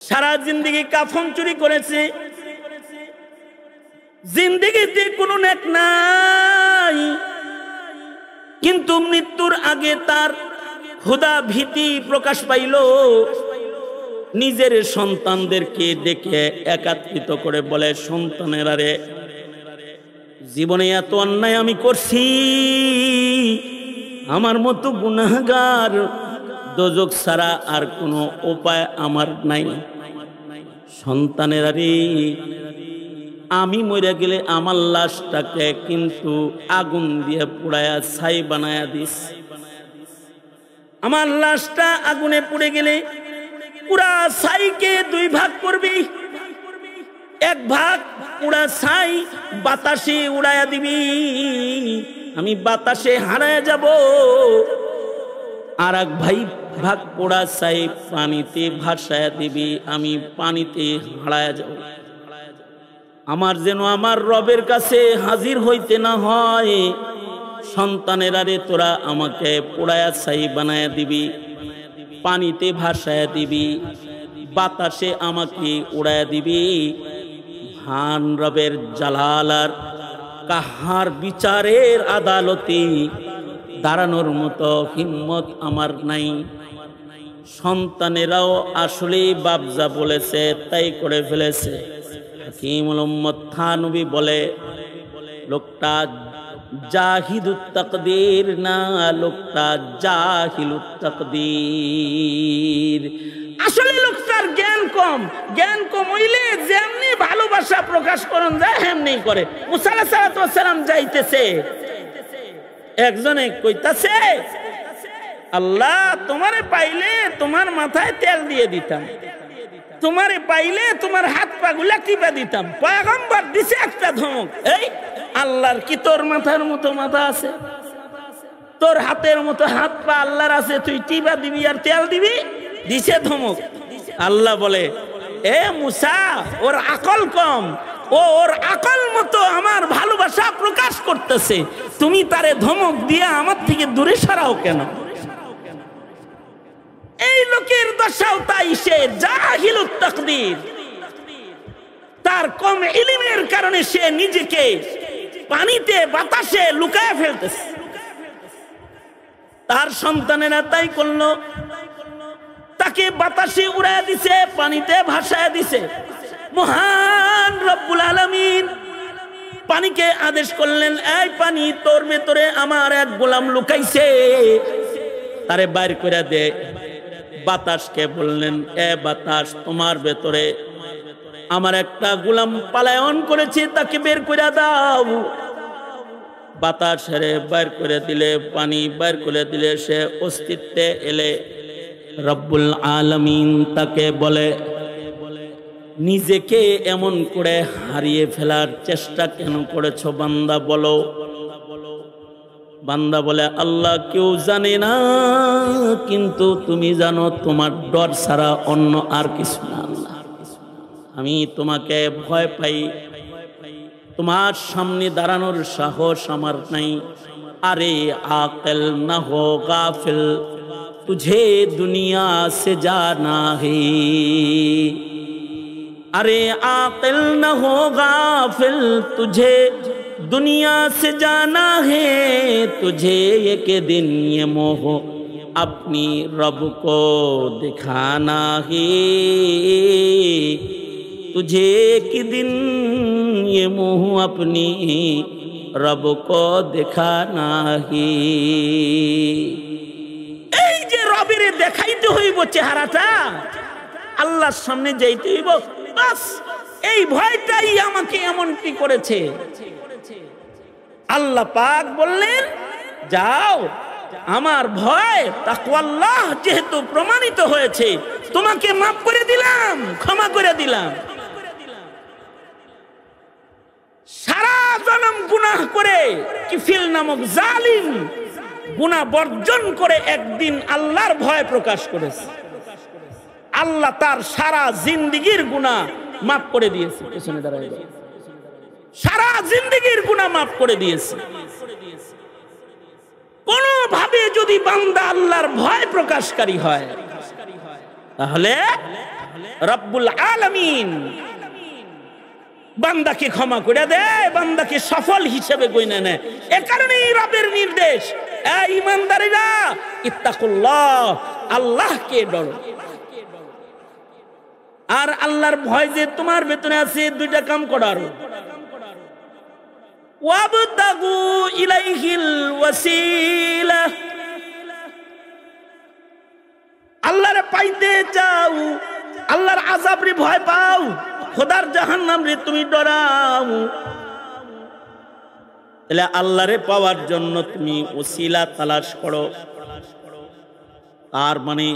সারা জিন্দেগি কাফন চুরি করেছে, জিন্দেগিতে কোনো নেক নাই, কিন্তু মৃত্যুর আগে তার খোদা ভীতি প্রকাশ পাইল। নিজের সন্তানদেরকে ডেকে একত্রিত করে বলে, সন্তানেরা রে, জীবনে এত অন্যায় আমি করছি, আমার মতো গুনাহগার দোজখ ছাড়া আর কোনো উপায় আমার নাই। সন্তানেরা রে, আমি মরে গেলে আমার লাশটাকে কিন্তু আগুন দিয়ে পুড়ায়া ছাই বানায়া দিস। আমার লাশটা আগুনে পুড়ে গেলে পুরা ছাইকে দুই ভাগ করবি, এক ভাগ পুরা ছাই বাতাসে উড়াইয়া দিবি, আমি বাতাসে হারায় যাব। আর এক ভাগ পোড়া ছাই পানিতে ভাসায়া দিবি, আমি পানিতে হারায় যাব। আমার যেন আমার রবের কাছে হাজির হইতে না হয়। সন্তানেরা রে, তোরা আমাকে পোড়ায়া ছাই বানায়া দিবি, পানিতে ভাসায়া দিবি, বাতাসে আমাকে উড়ায়া দিবি। ভান রবের জালাল আর কাহার বিচারের আদালতে দাঁড়ানোর মতো হিম্মত আমার নাই। সন্তানেরাও আসলে বাপ যা বলেছে তাই করে ফেলেছে। হাকিমুল উম্মত থানবী বলে, লোকটা জাহিদুত তাকদীর না, লোকটা জাহিলুত তাকদীর। আসলে লোকটার জ্ঞান কম হইলে যেমনি ভালোবাসা প্রকাশ করন যায় হেমনি করে। মুসা আলাইহিস সালাম যাইতেছে, একজনে কইতাছে, আল্লাহ তোমারে পাইলে তোমার মাথায় তেল দিয়ে দিতাম, তোমারে পাইলে তোমার হাত পা গুলা টিপা দিতাম। পয়গম্বর দিছে একটা ধমক, এই আল্লাহর কি তোর মাথার মতো মাথা আছে? তোর হাতের মতো হাত পা আল্লাহর আছে, তুই টিপা দিবি আর তেল দিবি? দিছে ধমক। আল্লাহ বলে, এ মুসা, ওর আকল কম, ওর আকল মতো আমার ভালোবাসা প্রকাশ করতেছে, তুমি তারে ধমক দিয়ে আমার থেকে দূরে সরাও কেন? এই লোকের দশাও তাই, সে জাহিলুত তাকদীর। তার কম ইলমের কারণে সে নিজেকে পানিতে বাতাসে লুকায় ফেলতেছে। তার সন্তানেরা তাই করলো, তাকে বাতাসে উড়ায় দিছে, পানিতে ভাসায় দিছে। মহান রব্বুল আলামিন পানিকে আদেশ করলেন, এই পানি, তোর ভেতরে আমার এক গোলাম লুকাইছে, তারে বাইর করে দে। বাতাসকে বললেন, এ বাতাস, তোমার ভেতরে আমার একটা গোলাম পালায়ন করেছে, তাকে বের করে দাও। বাতাস হেরে বাইর করে দিলে, পানি বাইর করে দিলে, সে অস্তিত্বে এলে। রব্বুল আলামিন তাকে বলে, নিজেকে এমন করে হারিয়ে ফেলার চেষ্টা কেন করেছো বান্দা, বলো। বান্দা বলে, আল্লাহ কেউ জানে না, কিন্তু তুমি জানো, তোমার ডর ছাড়া অন্য আর কিছু না। আল্লাহ, আমি তোমাকে ভয় পাই, তোমার সামনে দাঁড়ানোর সাহস আমার নাই। আরে আকেল না হো গাফিল, तुझे दुनिया से जाना है। अरे आकिल न हो गाफिल, तुझे दुनिया से जाना है। तुझे एक दिन ये मोह अपनी रब को दिखाना है। तुझे एक दिन ये मोह अपनी रब को दिखाना है। রবের দেখাইতে হইব চেহারাটা, আল্লাহর সামনে যাইতে হইব, বাস এই ভয়টাই আমাকে এমনটি করেছে। আল্লাহ পাক বললেন, যাও, আমার ভয় তাকওয়াল্লাহ যেহেতু প্রমাণিত হয়েছে, তোমাকে মাফ করে দিলাম, ক্ষমা করে দিলাম। সারা জনম গুনাহ করে কিফিল নামক জালিম গুনাহ বর্জন করে একদিন আল্লাহর ভয় প্রকাশ করেছে। আল্লাহ তার সারা জিন্দেগীর গুনাহ মাফ করে দিয়েছে। পেছনে দাঁড়ায় সারা জিন্দেগীর গুনাহ মাফ করে দিয়েছে। কোনোভাবে যদি বান্দা আল্লাহর ভয় প্রকাশকারী হয়, তাহলে রব্বুল আলামিন বান্দাকে ক্ষমা করে দেয়, বান্দাকে সফল হিসেবে গণ্য নেয়। এ কারণেই রবের নির্দেশ, এই ঈমানদারেরা ইত্তাকুল্লাহ, আল্লাহকে ডরো। আর আল্লাহর ভয় যে তোমার ভেতরে আছে, দুইটা কাম করার, ওয়াবতাগু ইলাইহিল ওয়াসিলা, আল্লাহর পাইতে চাও, আল্লাহর আযাব রে ভয় পাও, খোদার জাহান্নাম রে তুমি ডরাও। তাহলে আল্লাহরে পাওয়ার জন্য তুমি ওসিলা তালাশ করো। আর মানে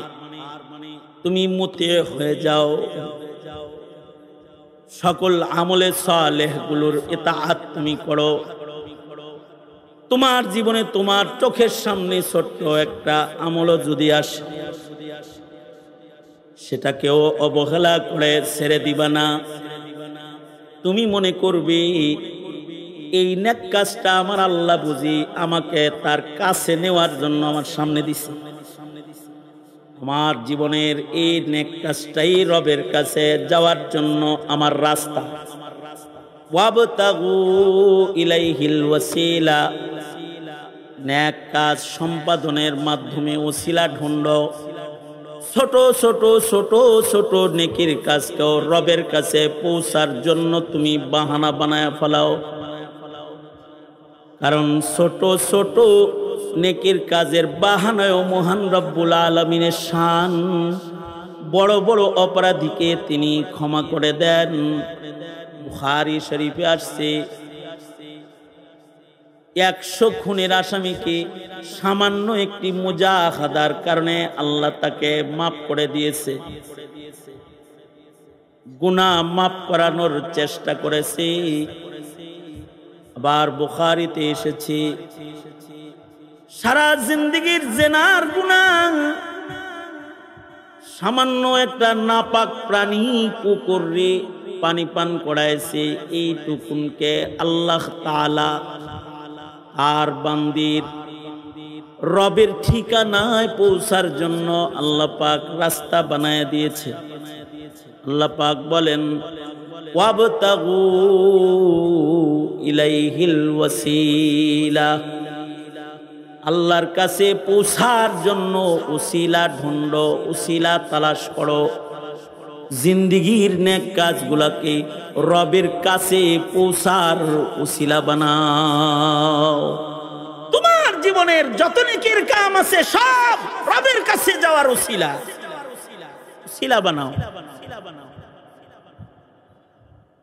তুমি মুতে হয়ে যাও, সকল আমলে সালেহ গুলোর ইতাআত তুমি করো। তোমার জীবনে তোমার চোখের সামনে ছোট্ট একটা আমল যদি আসে, সেটাকেও অবহেলা করে ছেড়ে দিবা না। তুমি মনে করবে এই নেক কাজটা আমার আল্লাহ বুঝি আমাকে তার কাছে নেওয়ার জন্য আমার সামনে দিছে, আমার জীবনের এই নেক কাজটাই রবের কাছে যাওয়ার জন্য আমার রাস্তা। ওয়াবতাগু ইলাইহিল ওয়াসিলা, নেক কাজ সম্পাদনের মাধ্যমে ওসিলা ঢুঁড়ো। ছোট ছোট ছোট ছোট নেকির কাজকেও রবের কাছে পৌঁছার জন্য তুমি বাহানা বানায় ফেলাও। কারণ ছোট ছোট নেকির কাজের বাহানায়ও মহান রব্বুল আলামিনের শান, বড় বড় অপরাধীকে তিনি ক্ষমা করে দেন। বুখারী শরীফে আসছে 100 খুনের আসামিকে সামান্য একটি মুজাহাদার কারণে আল্লাহ তাকে মাফ করে দিয়েছে। গুনাহ মাফ করানোর চেষ্টা করেছে। আবার বুখারীতে এসেছে সারা জিন্দেগীর জিনার গুনাহ সামান্য একটা নাপাক প্রাণী কুকুরে পানি পান করাইছে, এইটুকুনকে আল্লাহ তাআলা আর বান্দির রবের ঠিকানায় পৌঁছার জন্য আল্লাহ পাক রাস্তা বানায় দিয়েছে। আল্লাহ পাক বলেন ওয়াবতাগু ইলাইহিল ওয়াসিলা, আল্লাহর কাছে পৌঁছার জন্য উসিলা ঢুঁড়ো, উসিলা তালাশ করো। জিন্দেগীর নেক কাজগুলোকে রবের কাছে পৌঁছার উসিলা বানাও। তোমার জীবনের যত নেকির কাম আছে সব রবের কাছে যাওয়ার উসিলা, উসিলা বানাও।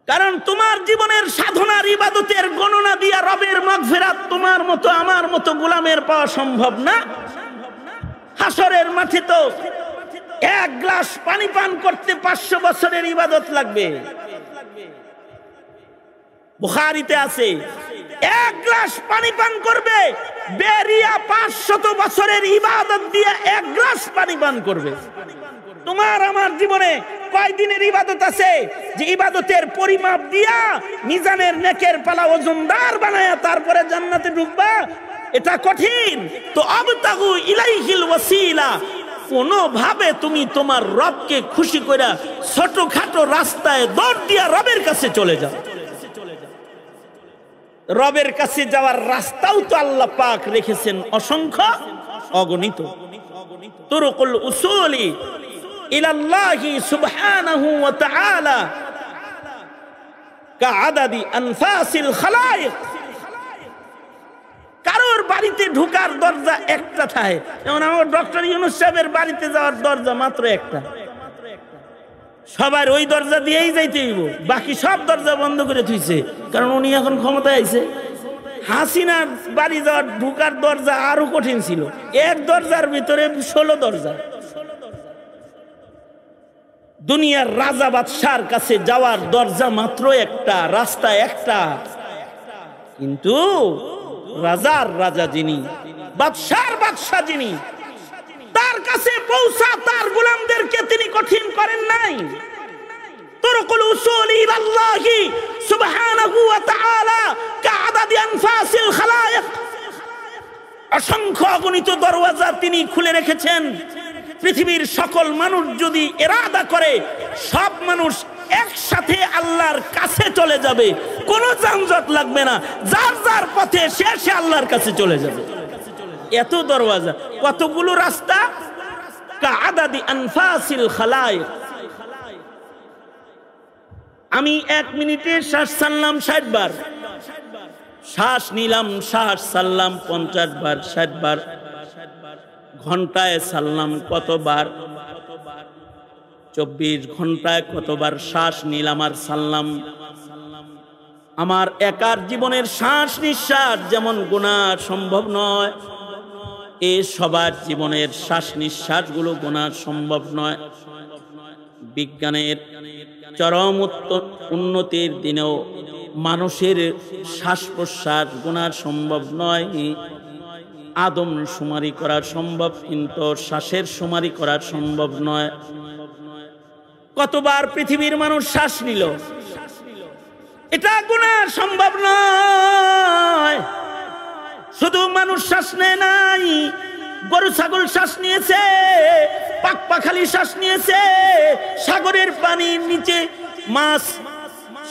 কারণ তোমার জীবনের সাধনার ইবাদতের গণনা দিয়া রবের মাগফিরাত তোমার মতো আমার মতো গোলামের পাওয়া সম্ভব না। হাসরের মাঠে তো 1 গ্লাস পানি পান করতে 500 বছরের ইবাদত লাগবে। বুখারীতে আছে 1 গ্লাস পানি পান করবে, বেরিয়া 500 বছরের ইবাদত দিয়ে 1 গ্লাস পানি পান করবে। তোমার আমার জীবনে কয়দিনের ইবাদত আছে যে ইবাদতের পরিমাপ দিয়া মিজানের নেকের পালা ওজনদার বানায়া তারপরে জান্নাতে ঢুকবা? এটা কঠিন। তো আবতাগু ইলাইহিল ওয়াসিলা, কোনোভাবে তুমি তোমার রবকে খুশি করে ছোটখাটো রাস্তায় দৌড় দিয়া রবের কাছে চলে যাও। রবের কাছে যাওয়ার রাস্তাও তো আল্লাহ পাক রেখেছেন অসংখ্য, অগণিত। তুরুকুল উসুলি ইলাল্লাহি সুবহানাহু ওয়া তাআলা কাআদাদি আনফাসিল খালায়েক। কারোর বাড়িতে ঢোকার দরজা একটা থাকে, যেমন আমার ডক্টর ইউনূস সাহেবের বাড়িতে যাওয়ার দরজা মাত্র একটা। সবার ওই দরজা দিয়েই যাইতে হইব, বাকি সব দরজা বন্ধ করে থুইছে, কারণ উনি এখন ক্ষমতায় আইছে। হাসিনার বাড়ি যাওয়ার ঢোকার দরজা আরো কঠিন ছিল, এক দরজার ভিতরে 16 দরজা। দুনিয়ার রাজা বাদশার কাছে যাওয়ার দরজা মাত্র একটা, রাস্তা একটা। কিন্তু রাজার রাজা যিনি, বাদশার বাদশা যিনি, তার কাছে পৌঁছা তার গোলামদেরকে তিনি কঠিন করেন নাই। তুরকুল উসুল ইলাল্লাহি সুবহানাহু ওয়া তাআলা কাআদাদি আনফাসিল খালায়েক, অসংখ্য অগণিত দরওয়াজা তিনি খুলে রেখেছেন পৃথিবীর সকল মানুষ যদি ইরাদা করে সব মানুষ একসাথে আল্লাহর কাছে চলে যাবে, কোনো যানজট লাগবে না, যার যার পথে সে আল্লাহর কাছে চলে যাবে। এত দরওয়াজা, কতগুলো রাস্তা, কাআদাদি আনফাসিল খালায়েক। আমি 1 মিনিটে শ্বাস ছাড়লাম 60 বার, শ্বাস নিলাম, শ্বাস ছাড়লাম 50 বার, 60 বার। ঘন্টায় ছাড়লাম কতবার? 24 ঘন্টায় কতবার শ্বাস নিলাম আর ছাড়লাম? আমার একার জীবনের শ্বাস নিঃশ্বাস যেমন গোনা সম্ভব নয়, এ সবার জীবনের শ্বাস নিঃশ্বাসগুলো গোনা সম্ভব নয়। বিজ্ঞানের চরম উন্নতির দিনেও মানুষের শ্বাস প্রশ্বাস গোনা সম্ভব নয়। আদম শুমারি করা সম্ভব, কিন্তু শ্বাসের শুমারি করা সম্ভব নয়। কতবার পৃথিবীর মানুষ শ্বাস নিল, এটা গুনাহ সম্ভব নয়। শুধু মানুষ শ্বাস নেয় নাই, গরু ছাগল শ্বাস নিয়েছে, পাখপাখালি শ্বাস নিয়েছে, সাগরের পানির নিচে মাছ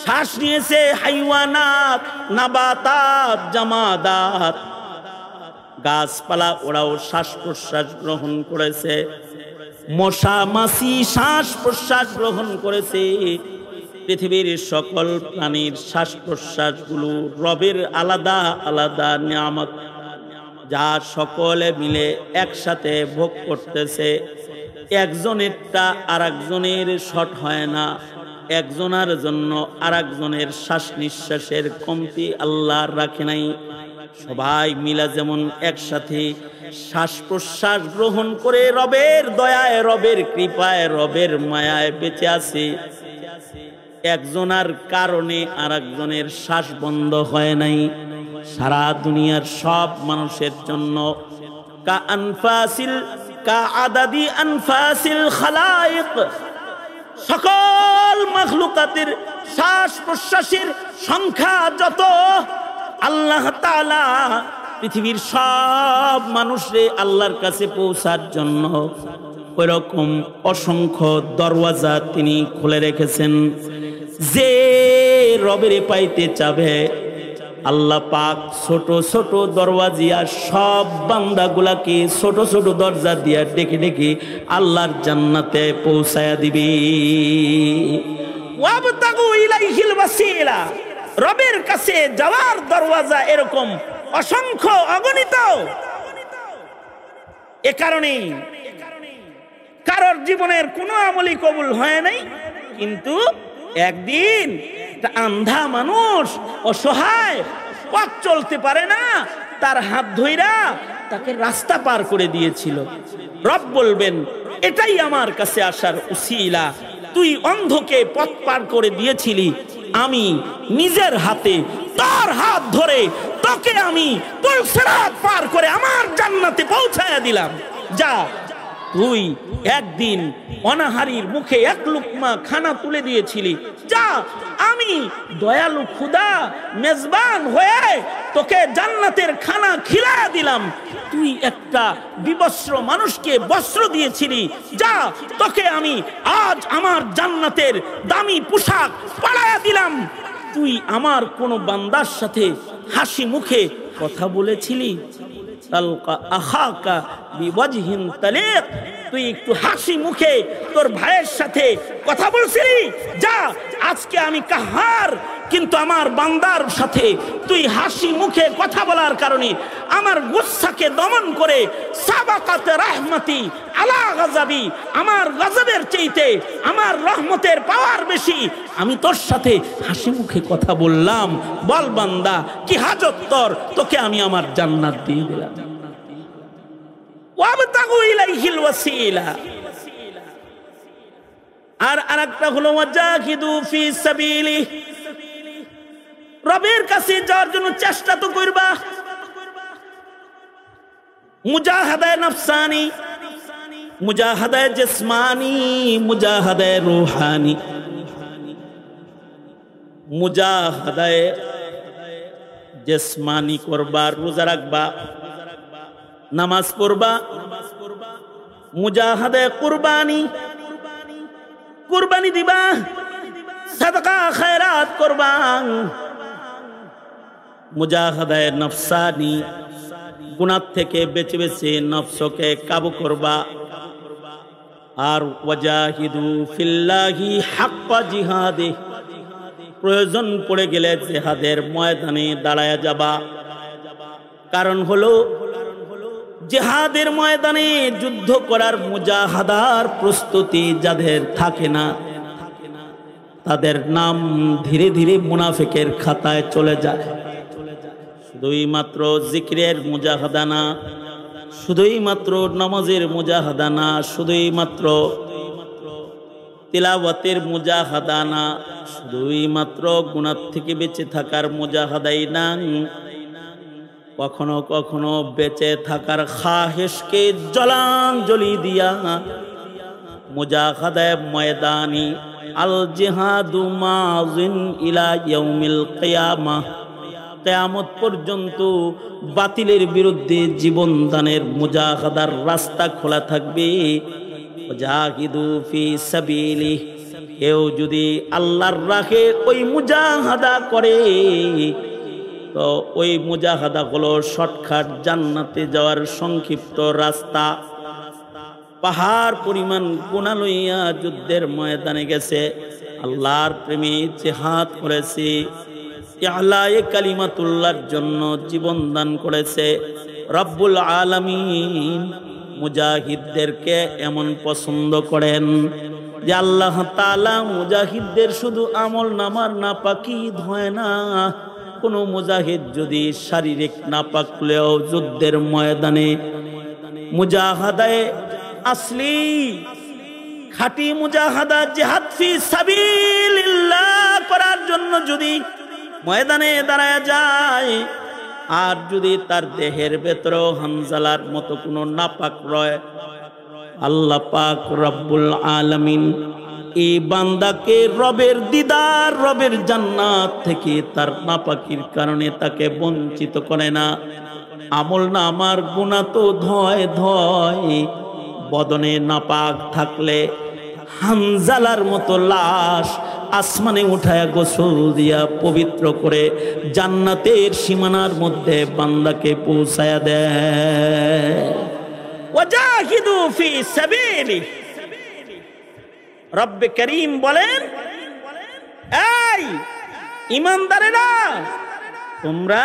শ্বাস নিয়েছে, হাইওয়ানাত, নাবাতাত, জামাদাত, গাছপালা ওরাও শ্বাস প্রশ্বাস গ্রহণ করেছে, মশা মাছি শ্বাস প্রশ্বাস গ্রহণ করেছে। পৃথিবীর সকল প্রাণীর শ্বাস প্রশ্বাসগুলো রবের আলাদা আলাদা নিয়ামত, যা সকলে মিলে একসাথে ভোগ করতেছে। একজনেরটা আরেকজনের শর্ট হয় না, একজনের জন্য আরেকজনের শ্বাস নিঃশ্বাসের কমতি আল্লাহ রাখে নাই। সবাই মিলা যেমন একসাথে শ্বাস প্রশ্বাস গ্রহণ করে রবের দয়ায়, রবের কৃপায়, রবের মায়ায় বেঁচে আছে, একজনের কারণে আরেকজনের শ্বাস বন্ধ হয় নাই। সারা দুনিয়ার সব মানুষের জন্য কাআদাদি আনফাসিল খালায়েক, সকল মাখলুকাতের শ্বাস প্রশ্বাসের সংখ্যা যত, আল্লাহ তাআলা পৃথিবীর সব মানুষরে আল্লাহর কাছে পৌঁছার জন্য ওইরকম অসংখ্য দরওয়াজা তিনি খুলে রেখেছেন। যে রবের পাইতে চাবে, আল্লাহ পাক ছোট ছোট দরওয়াজিয়া সব বান্দাগুলাকে ছোট ছোট দরজা দিয়া ডেকে ডেকে আল্লাহর জান্নাতে পৌঁছায়া দিবে। ওয়াবতাগু ইলাইহিল ওয়াসিলা, রবের কাছে যাওয়ার দরওয়াজা এরকম অসংখ্য অগণিত। এ কারণে কারোর জীবনের কোনো আমলই কবুল হয় নাই, কিন্তু একদিন একটা আন্ধা মানুষ, অসহায়, পথ চলতে পারে না, তার হাত ধইরা তাকে রাস্তা পার করে দিয়েছিল। রব বলবেন, এটাই আমার কাছে আসার উসিলা। তুই অন্ধকে পথ পার করে দিয়েছিলি, আমি নিজের হাতে তার হাত ধরে তোকে আমি পুলসিরাত পার করে আমার জান্নাতে পৌঁছায়া দিলাম। যা, তুই একদিন অনাহারীর মুখে 1 লুকমা খানা তুলে দিয়েছিলি, যা, আমি দয়ালু খুদা মেজবান হয়ে তোকে জান্নাতের খানা খিলায়া দিলাম। তুই একটা বিবস্ত্র মানুষকে বস্ত্র দিয়েছিলি, যা, তোকে আমি আজ আমার জান্নাতের দামি পোশাক পরায়া দিলাম। তুই আমার কোন বান্দার সাথে হাসি মুখে কথা বলেছিলি, তালকা আখাকা বিওয়াজহিন তালিক, তুই একটু হাসি মুখে তোর ভাইয়ের সাথে কথা বলছিলি, যা, আজকে আমি কাহার, কিন্তু আমার বান্দার সাথে তুই হাসি মুখে কথা বলার কারণে আমার গুসাকে দমন করে সাবাকাত রাহমাতি আলা গাযাবি, আমার গজবের চাইতে আমার রহমতের পাওয়ার বেশি, আমি তোর সাথে হাসি মুখে কথা বললাম। বল বান্দা, কি হাজত তোর, তোকে আমি আমার জান্নাত দিয়ে দিলাম। ওয়াবতাগু ইলাইহিল ওয়াসিলা। আর আরেকটা হলো ওয়াজাহিদু ফি সাবিলি, রবের কাছে যাওয়ার জন্য চেষ্টা তো করবা। মুজাহাদায়ে নফসানি, মুজাহাদায়ে জিসমানি, মুজাহাদায়ে রূহানি। মুজাহাদায়ে জিসমানি করবা, রোজা রাখবা, নামাজ পড়বা, মুজাহাদে কুরবানি, কুরবানি দিবা, সাদকা খায়রাত করবা। মুজাহাদায়ে নফসানি, গুনাহ থেকে বেঁচে বেঁচে নফসকে কাবু করবা। আর ওয়াজাহিদু ফিল্লাহি হাক্কা জিহাদে, প্রয়োজন পড়ে গেলে জিহাদের ময়দানে দাঁড়ায়া যাবা। কারণ হলো জিহাদের ময়দানে যুদ্ধ করার মুজাহাদার প্রস্তুতি যাদের থাকে না, তাদের নাম ধীরে ধীরে মুনাফিকের খাতায় চলে যায়। শুধুই মাত্র জিকিরের মুজাহাদা না, শুধুই মাত্র নামাজের মুজাহাদা না, শুধুই মাত্র তিলাওয়াতের মুজাহাদা না, শুধুই মাত্র গুনাহ থেকে বেঁচে থাকার মুজাহাদাই না, কখনো কখনো বেঁচে থাকার খাহেশকে জলাঞ্জলি দিয়া মুজাহাদায়ে ময়দানি আল জিহাদু মাযিন ইলা ইয়াউমিল কিয়ামাহ, কিয়ামত পর্যন্ত বাতিলের বিরুদ্ধে জীবন দানের মুজাহাদার রাস্তা খোলা থাকবে। ওয়াজাহিদু ফি সাবিলি, কেউ যদি আল্লাহর রাহে ওই মুজাহাদা করে তো ওই মুজাহাদা হলো শর্টকাট জান্নাতে যাওয়ার সংক্ষিপ্ত রাস্তা। পাহাড় পরিমাণ গুনাহ লইয়া যুদ্ধের ময়দানে গেছে, আল্লাহর প্রেমে জিহাদ করেছে, ইলায়ে কালিমাতুল্লাহর জন্য জীবন দান করেছে। রব্বুল আলামিন মুজাহিদদেরকে এমন পছন্দ করেন যে আল্লাহ তাআলা মুজাহিদদের শুধু আমল নামার নাপাকি ধয় না, কোন মুজাহিদ যদি শারীরিক নাপাক হলেও যুদ্ধের ময়দানে মুজাহাদায়ে আসলি খাঁটি মুজাহাদা জিহাদ ফি সাবিলিল্লাহ করার জন্য যদি ময়দানে দাঁড়ায় যায়, আর যদি তার দেহের ভেতরেও হানজালার মতো কোনো নাপাক রয়, আল্লাহ পাক রব্বুল আলামিন এই বান্দাকে রবের দিদার, রবের জান্নাত থেকে তার নাপাকির কারণে তাকে বঞ্চিত করে না। আমল নামার গুনাহ তো ধয় ধয়, বদনে নাপাক থাকলে হানজালার মতো লাশ আসমানে উঠায় গোসল দিয়া পবিত্র করে জান্নাতের সীমানার মধ্যে বান্দাকে পৌঁছায়া দেয়। ওয়াজাহিদু ফি সাবিলি, রব্বে করিম বলেন, এই ঈমানদারেরা তোমরা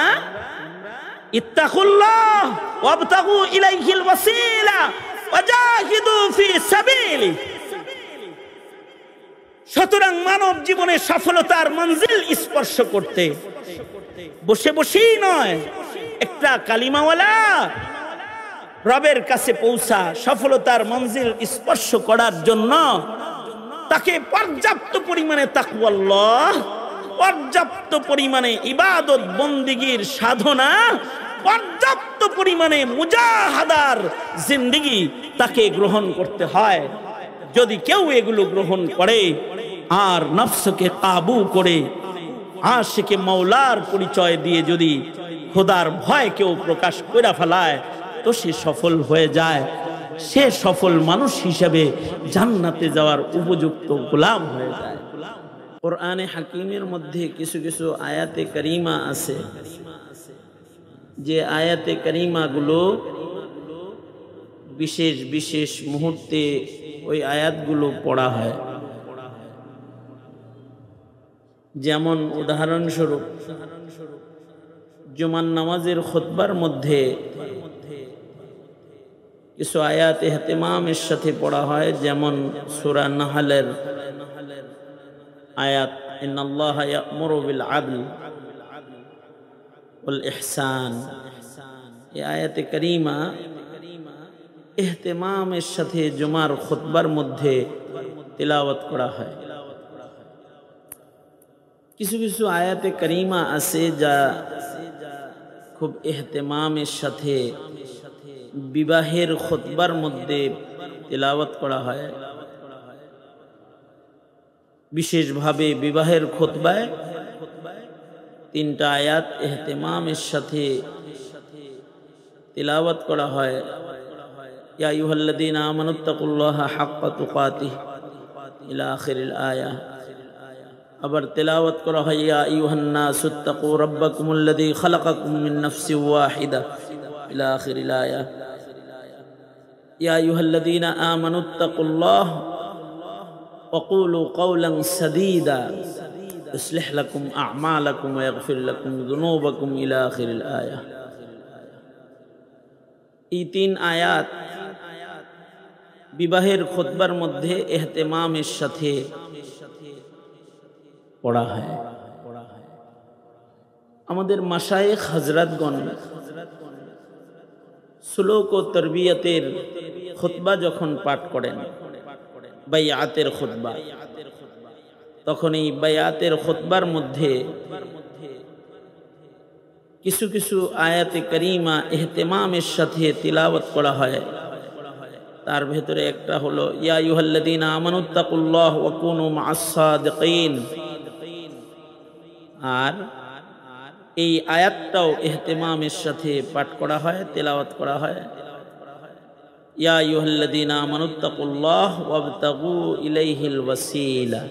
ইত্তাকুল্লাহ ওয়াবতাগু ইলাইহিল ওয়াসিলা ওয়াজাহিদু ফি সাবিলি। সুতরাং মানব জীবনে সফলতার মঞ্জিল স্পর্শ করতে বসে বসেই নয়, একটা কালিমাওয়ালা রবের কাছে পৌঁছা সফলতার মঞ্জিল স্পর্শ করার জন্য তাকে পর্যাপ্ত পরিমাণে তাকওয়াল্লাহ, পর্যাপ্ত পরিমাণে ইবাদত বন্দিগির সাধনা, পর্যাপ্ত পরিমাণে মুজাহাদার জিন্দেগি তাকে গ্রহণ করতে হয়। যদি কেউ এগুলো গ্রহণ করে আর নফসকে কাবু করে আশিকে মাওলার পরিচয় দিয়ে যদি খোদার ভয় কেউ প্রকাশ করে ফেলায় তো সে সফল হয়ে যায়, সে সফল মানুষ হিসেবে জান্নাতে যাওয়ার উপযুক্ত গোলাম হয়ে যায়। কোরআনে হাকিমের মধ্যে কিছু কিছু আয়াতে কারিমা আছে, যে আয়াতে কারিমাগুলো বিশেষ বিশেষ মুহূর্তে ওই আয়াতগুলো পড়া হয়। যেমন উদাহরণস্বরূপ জুমার নামাজের খুতবার মধ্যে কিছু আয়াত ইহতিমামের সাথে পড়া হয়, যেমন সূরা নাহলের আয়াত ইন্নাল্লাহা ইয়া'মুরু বিল আদল ওয়াল ইহসান। এই আয়াতে কারিমা ইহতিমামের সাথে জুমার খুতবার মধ্যে তিলাওয়াত করা হয়। কিছু কিছু আয়াতে কারিমা আছে যা খুব ইহতিমামের সাথে বিবাহের খুতবার মধ্যে তিলাওয়াত করা হয়। বিশেষভাবে বিবাহের খুতবায় তিনটা আয়াত ইহতিমামের সাথে তিলাওয়াত করা হয়। ইয়া আইয়ুহাল্লাযীনা আমানুত্তাকুল্লাহা হাক্কা তুকাতিহ ইলা আখিরিল আয়াহ। আবার তেলাওয়াত করা হয় ইয়া আইয়ুহান নাসুত্তাকু রাব্বাকুমুল্লাযী খালাকাকুম মিন নাফসিন ওয়াহিদা ইলা আখিরিল আয়াহ। ইয়া আইয়ুহাল্লাযীনা আমানুত্তাকুল্লাহ ওয়া কুলু কাওলান সাদীদা ইসলিহ লাকুম আ'মালাকুম ওয়া ইয়াগফির লাকুম যুনুবাকুম ইলা আখিরিল আয়াহ। এই তিন আয়াত বিবাহের খুতবার মধ্যে ইহতিমামের সাথে পড়া হয়। আমাদের মাশায়েখ হযরতগণ সুলুক ও তরবিয়তের খুতবা যখন পাঠ করেন, বাইআতের খুতবা, তখন এই বাইআতের খুতবার মধ্যে কিছু কিছু আয়াতে কারিমা ইহতিমামের সাথে তিলাওয়াত করা হয়। তার ভেতরে একটা হলো ইয়া আইয়ুহাল্লাযীনা আমানুত্তাকুল্লাহ ওয়া কুনু মা'আস সাদিকিন। আর এই আয়াতটাও ইহতিমামের সাথে পাঠ করা হয়, তেলাওয়াত করা হয়। ইয়া আইয়ুহাল্লাযীনা আমানুত্তাকুল্লাহ ওয়াবতাগু ইলাইহিল ওয়াসিলা।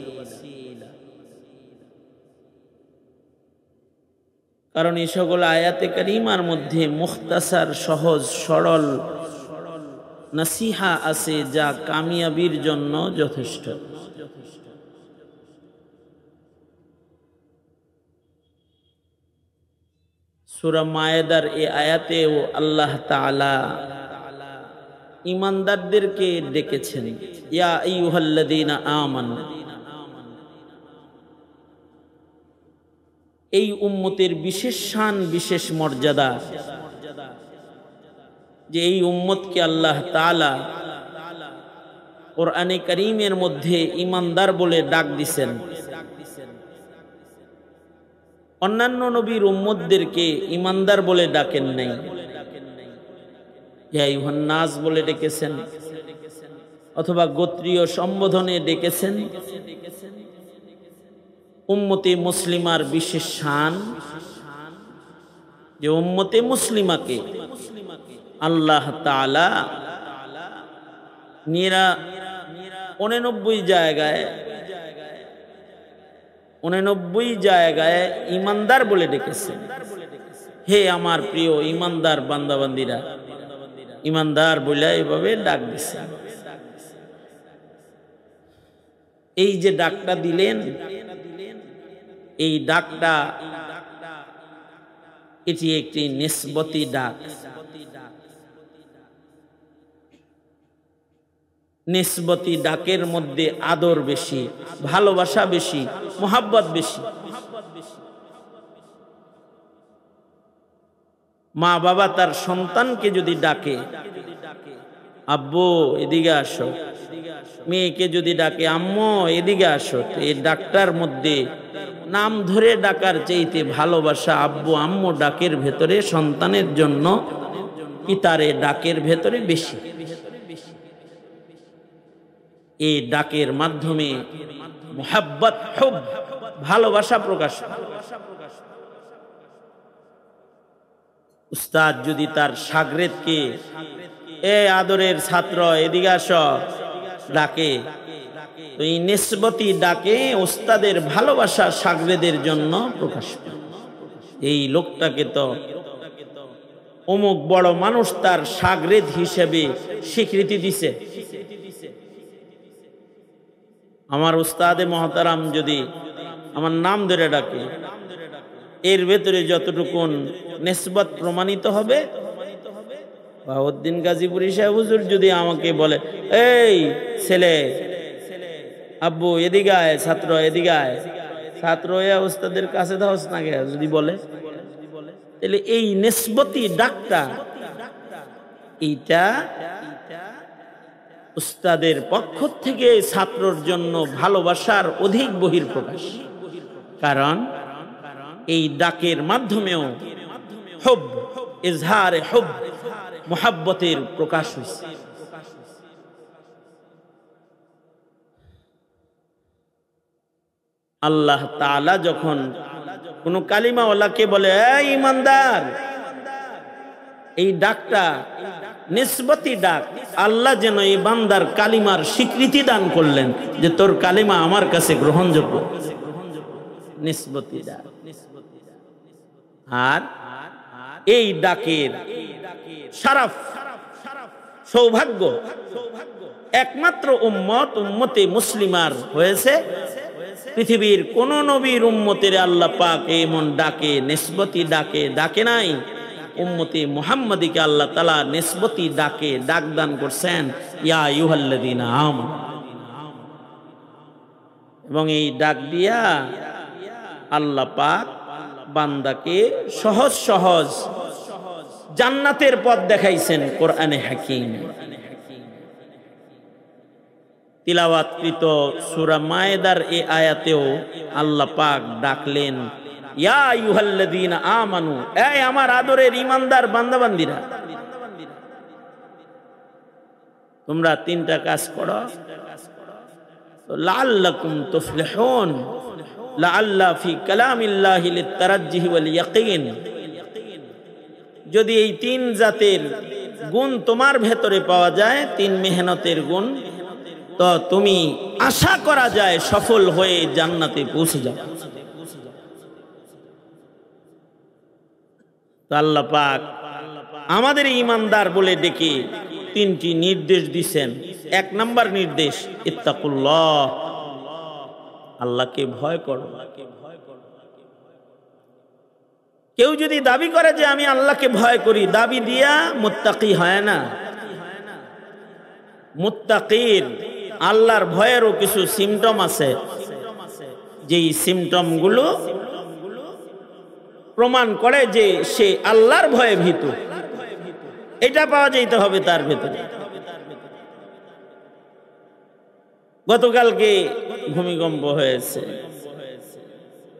কারণ এই সকল আয়াতে কারিমার মধ্যে মুখতাসার, সহজ সরল নসিহা আছে যা কামিয়াবির জন্য যথেষ্ট। সূরা মায়েদার এই আয়াতেও আল্লাহ তাআলা ঈমানদারদেরকে ডেকেছেন ইয়া আইয়ুহাল্লাযীনা আমানু। এই উম্মতের বিশেষ শান, বিশেষ মর্যাদা যে এই উম্মতকে আল্লাহ তাআলা কোরআনে কারীমের মধ্যে ঈমানদার বলে ডাক দিছেন। অন্যান্য নবীর উম্মতদেরকে ঈমানদার বলে ডাকেন নাই, ইয়া আইয়ুহান নাস বলে ডেকেছেন অথবা গোত্রীয় সম্বোধনে ডেকেছেন। উম্মতে মুসলিমার বিশেষ শান যে উম্মতে মুসলিমাকে আল্লাহ তাআলা 89 জায়গায় ঈমানদার বলে ডেকেছেন। হে আমার প্রিয় ঈমানদার বান্দাবান্দিরা, ঈমানদার বলে এভাবে ডাক দিছেন। এই যে ডাকটা দিলেন, এই ডাকটা এটি একটি নিসবতি ডাক। নিসবতি ডাকের মধ্যে আদর বেশি, ভালোবাসা বেশি, মোহাব্বত বেশি। মা বাবা তার সন্তানকে যদি ডাকে আব্বু এদিকে আসো, মেয়েকে যদি ডাকে আম্মু এদিকে আসো, তো এই ডাকটার মধ্যে নাম ধরে ডাকার চাইতে ভালোবাসা আব্বু আম্মু ডাকের ভেতরে সন্তানের জন্য পিতারে ডাকের ভেতরে বেশি। এই ডাকের মাধ্যমে মুহাব্বত, হুব, ভালোবাসা প্রকাশ। উস্তাদ যদি তার শাগরেদকে এ আদরের ছাত্র এদিকে আসো ডাকে, তো এই নিসবতি ডাকে উস্তাদের ভালোবাসা শাগরেদের জন্য প্রকাশ পায়। এই লোকটাকে তো অমুক বড় মানুষ তার শাগরেদ হিসেবে স্বীকৃতি দিছে। আমার উস্তাদে মহতারাম যদি আমার নাম ধরে ডাকে, এর ভেতরে যতটুকুন নিসবত প্রমাণিত হবে। বাহাউদ্দিন গাজীপুরী সাহেব হুজুর যদি আমাকে বলে এই ছেলে আব্বু এদিকে আয়, ছাত্র এদিকে আয়, ছাত্র উস্তাদের কাছে দাওস না গে যদি বলে, তাহলে এই নিসবতি ডাকটা এইটা উস্তাদের পক্ষ থেকে ছাত্রর জন্য ভালোবাসার অধিক বহিঃপ্রকাশ। কারণ এই ডাকের মাধ্যমেও হুব, ইজহারে হুব, মুহাব্বতের প্রকাশ হয়েছে। আল্লাহ তাআলা যখন কোন কালিমাওয়ালাকে বলে এই ঈমানদার, এই ডাকটা নিসবতি ডাক। আল্লাহ যেন এই বান্দার কালিমার স্বীকৃতি দান করলেন যে তোর কালিমা আমার কাছে গ্রহণযোগ্য। নিসবতি ডাক। আর এই ডাকের শরফ, সৌভাগ্য একমাত্র উম্মতে মুসলিমার হয়েছে। পৃথিবীর কোন নবীর উম্মতের আল্লাহ পাক এমন ডাকে, নিসবতি ডাকে ডাকে নাই। উম্মতে মুহাম্মাদীকে আল্লাহ তাআলা নিসবতি ডাকে ডাক দান করছেন, ইয়া আইয়ুহাল্লাযীনা আমানু। এবং এই ডাক দিয়া আল্লাহ পাক বান্দাকে সহজ সহজ জান্নাতের পথ দেখাইছেন কোরআনে হাকিম। তিলাওয়াতকৃত সূরা মায়েদার এই আয়াতেও আল্লাহ পাক ডাকলেন, ইয়া আইয়ুহাল্লাযীনা আমানু, এই আমার আদরের ঈমানদার বান্দাবান্দীরা, তোমরা তিনটা কাজ করো, লাআল্লাকুম তুফলিহুন। লাআল্লা ফি কালামিল্লাহি লিত-তারাজ্জুহি ওয়াল ইয়াকিন। যদি এই তিন জাতের গুণ তোমার ভেতরে পাওয়া যায়, তিন মেহনতের গুণ, তো তুমি আশা করা যায় সফল হয়ে জান্নাতে পৌঁছে যাবে। তো আল্লাহ পাক আমাদের ঈমানদার বলে ডেকে তিনটি নির্দেশ দিয়েছেন। এক নাম্বার নির্দেশ, ইত্তাকুল্লাহ, আল্লাহকে ভয় করো। কেউ যদি দাবি করে যে আমি আল্লাহকে ভয় করি, দাবি দিয়া মুত্তাকি হয় না। মুত্তাকির আল্লাহর ভয়েরও কিছু সিমটম আছে, যেই সিমটম গুলো প্রমাণ করে যে সে আল্লাহর ভয়ে ভীত। এটা পাওয়া যেতে হবে তার ভেতরে। গতকালকে ভূমিকম্প হয়েছে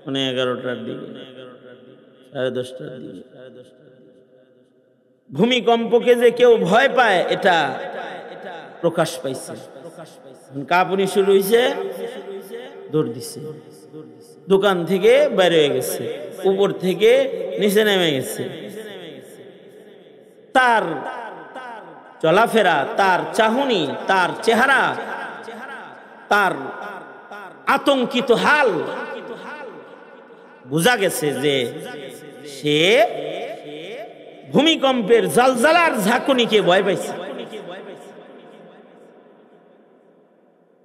11টার দিকে, 10:30টার দিকে। ভূমিকম্পকে যে কেউ ভয় পায় এটা প্রকাশ পাইছে। কাঁপুনি শুরু হয়েছে, দৌড় দিছে, দোকান থেকে বের হয়ে গেছে, উপর থেকে নিচে নেমে গেছে। তার চলাফেরা, তার চাহনি, তার চেহারা, তার আতঙ্কিত হাল বোঝা গেছে যে সে ভূমিকম্পের জালজালার ঝাঁকুনিকে ভয় পাইছে।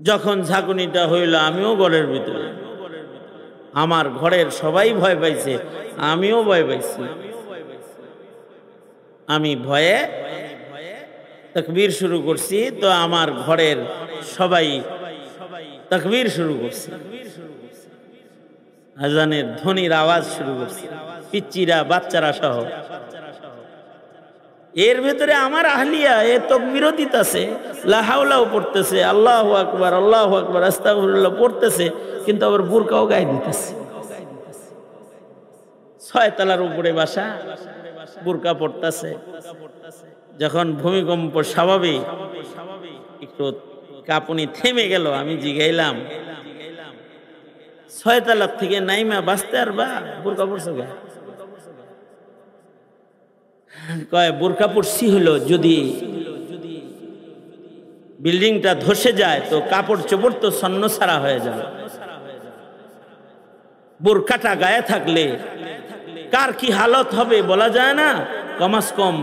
যখন ঝাঁকুনিটা হইল, আমিও ঘরের ভিতরে, আমার ঘরের সবাই ভয় পাইছে, আমিও ভয় পাইছি। আমি ভয়ে তাকবীর শুরু করছি, তো আমার ঘরের সবাই তাকবীর শুরু করছে, আজানের ধ্বনির আওয়াজ শুরু করছে, পিচ্চিরা বাচ্চারা সহ। এর ভেতরে আমার আহলিয়া এ তাকবীরও দিতেছে, লা হাওলাও পড়তেছে, আল্লাহু আকবার, আল্লাহু আকবার, আস্তাগফিরুল্লাহ পড়তেছে, কিন্তু আবার বুরকাও গায়ে দিতেছে। 6 তলার উপরে বাসা, বুরকা পড়তেছে। যখন ভূমিকম্প স্বাভাবিক, একটু কাঁপুনি থেমে গেল, আমি জিগাইলাম, 6 তলার থেকে নাইমা বাঁচতে আর বা বুরকা পড়ছো গা? কয় বুরকা পড়ছি হলো যদি বিল্ডিংটা ধসে যায় তো কাপড় চোপড় তো ছন্ন ছাড়া হয়ে যাবে, বুরকাটা গায়ে থাকলে কার কি হালত হবে বলা যায় না, কমাস কম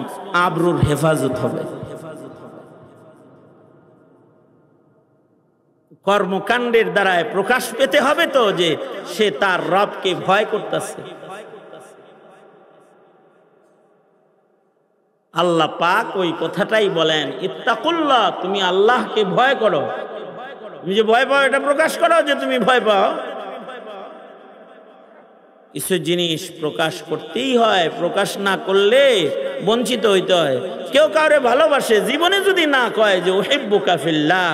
আবরুর হেফাজত হবে। কর্মকাণ্ডের দ্বারায় প্রকাশ পেতে হবে তো যে সে তার রবকে ভয় করতেছে। আল্লাহ পাক ওই কথাটাই বলেন, ইত্তাকুল্লাহ, তুমি আল্লাহকে ভয় করো। তুমি যে ভয় পাও এটা প্রকাশ করো যে তুমি ভয় পাও। কিছু জিনিস প্রকাশ করতেই হয়, প্রকাশ না করলে বঞ্চিত হইতে হয়। কেউ কাউরে ভালোবাসে, জীবনে যদি না কয় যে উহিব্বুকা ফিল্লাহ,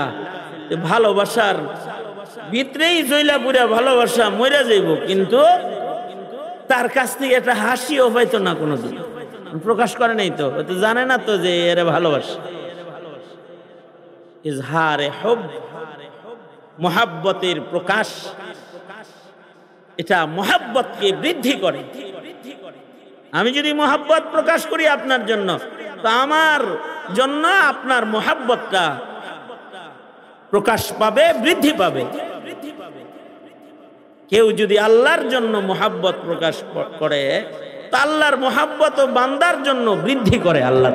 ভালোবাসার ভিতরেই জইলা পুরা ভালোবাসা মইরা যাইব, কিন্তু তার কাছ থেকে একটা হাসিও পাইতো না কোনোদিন, প্রকাশ করে নাই তো, জানে না তো যে এর ভালোবাসা। ইজহারে হুব, মুহাব্বতের প্রকাশ, এটা মুহাব্বতকে বৃদ্ধি করে। আমি যদি মুহাব্বত প্রকাশ করি আপনার জন্য, তো আমার জন্য আপনার মোহাব্বতটা প্রকাশ পাবে, বৃদ্ধি পাবে। কেউ যদি আল্লাহর জন্য মোহাব্বত প্রকাশ করে তো আল্লাহর মোহাব্বত ও বান্দার জন্য বৃদ্ধি করে আল্লাহ।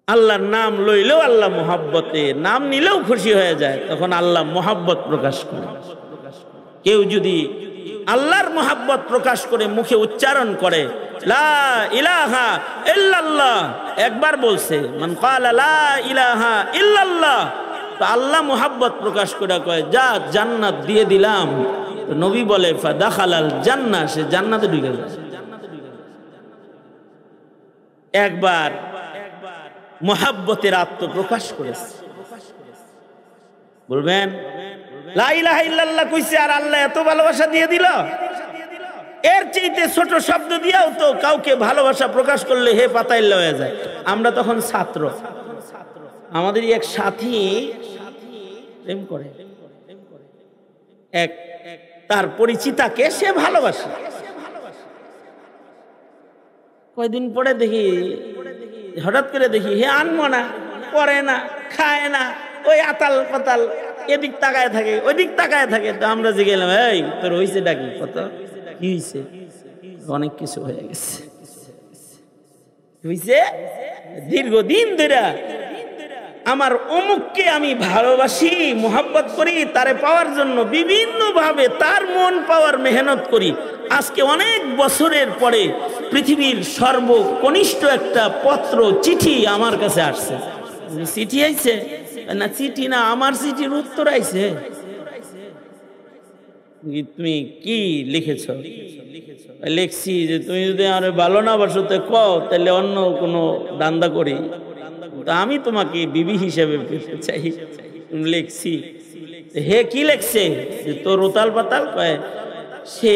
আল্লাহর নাম লইলেও আল্লাহ মোহাব্বতে, নাম নিলেও খুশি হয়ে যায়, তখন আল্লাহ মোহাব্বত প্রকাশ করে। কেউ যদি আল্লাহর মোহাব্বত প্রকাশ করে মুখে উচ্চারণ করে লা ইলাহা ইল্লাল্লাহ, একবার বলছে মান ক্বালা লা ইলাহা ইল্লাল্লাহ, তো আল্লাহ মোহাব্বত প্রকাশ করে কয় যা জান্নাত দিয়ে দিলাম। তো নবী বলে ফাদাখালাল জান্নাহ, সে জান্নাতে ঢুকে গেল। একবার মোহাব্বতের আত্মপ্রকাশ করেছে। বলবেন লা ইলাহা ইল্লাল্লাহ কইছে আর আল্লাহ এত ভালোবাসা দিয়ে দিল। এর চাইতে ছোট শব্দ দিয়েও তো কাউকে ভালোবাসা প্রকাশ করলে হে পাতাইল্লা হয়ে যায়। আমরা তখন ছাত্র, আমাদের এক সাথী প্রেম করে, এক তার পরিচিতাকে সে ভালোবাসে। কয়দিন পরে দেখি, হঠাৎ করে দেখি হে আনমনা, পরে না, খায় না, ওই আতাল পাতাল, এদিক তাকায় থাকে ওইদিক তাকায় থাকে। তো আমরা যে গেলাম, এই তোর হইছে ডাকি কত, কি হইছে? অনেক কিছু হয়ে গেছে। হইছে দীর্ঘদিন ধরে আমার অমুককে আমি ভালোবাসি, মোহাব্বত করি, তারে পাওয়ার জন্য বিভিন্ন ভাবে তার মন পাওয়ার মেহনত করি। আজকে অনেক বছরের পরে পৃথিবীর সর্বকনিষ্ঠ একটা পত্র, চিঠি আমার কাছে আসছে। চিঠি আইছে না, চিঠি না, আমার চিঠির উত্তর আইছে। তুমি কি লিখেছ? লিখছি যে তুমি যদি আর ভালো না বাসো তো কও, তাহলে অন্য কোনো দান্দা করি, আমি তোমাকে বিবি হিসেবে পেতে চাই। লিখছি হে কি লিখছে যে তোর উতাল পাতাল কয়, সে